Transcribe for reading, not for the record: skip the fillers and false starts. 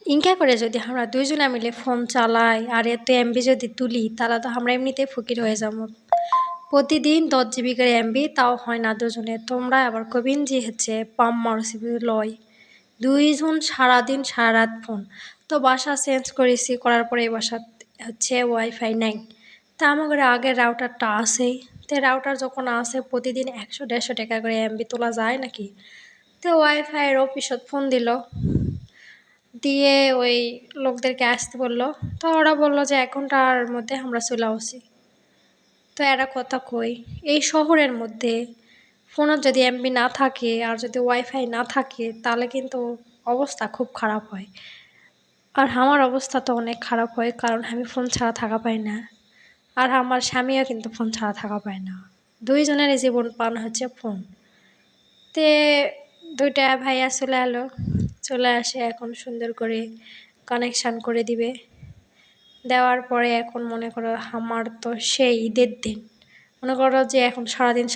Inca করে যদি আমরা দুইজনা মিলে ফোন চালাই আর এত এমবি যদি তুলি তাহলে তো আমরা এমনিতেই ফকির হয়ে যাব। প্রতিদিন 10 জিবি করে এমবি, তাও হয় না দুজনে। তোমরা আবার কবিন যে হচ্ছে পাম মারসিবি লয় দুইজন সারাদিন সারা রাত ফোন। তো বাসা চেঞ্জ করেছি, করার পরে এই বাসা হচ্ছে ওয়াইফাই নাই। তা আমার আগের রাউটারটা আসেই, তো রাউটার যখন আসে প্রতিদিন 100-150 টাকা করে এমবি তোলা যায় নাকি। তো ওয়াইফাইয়ের অফিসত ফোন দিল, দিয়ে ওই লোকদেরকে আসতে বললো। তো ওরা বললো যে 1 ঘন্টার মধ্যে আমরা চলে আসি। তো এরা কথা কই, এই শহরের মধ্যে ফোনের যদি এমবি না থাকে আর যদি ওয়াইফাই না থাকে তাহলে কিন্তু অবস্থা খুব খারাপ হয়। আর আমার অবস্থা তো অনেক খারাপ হয়, কারণ আমি ফোন ছাড়া থাকা পাই না। আর আমার স্বামীও কিন্তু ফোন ছাড়া থাকা পায় না। দুইজনেরই জীবন পান হচ্ছে ফোন। তে দুইটা ভাইয়া চলে এলো, চলে আসে এখন সুন্দর করে কানেকশান করে দিবে। দেওয়ার পরে এখন মনে করো আমার তো সেই ঈদের দিন, মনে করো যে এখন সারাদিন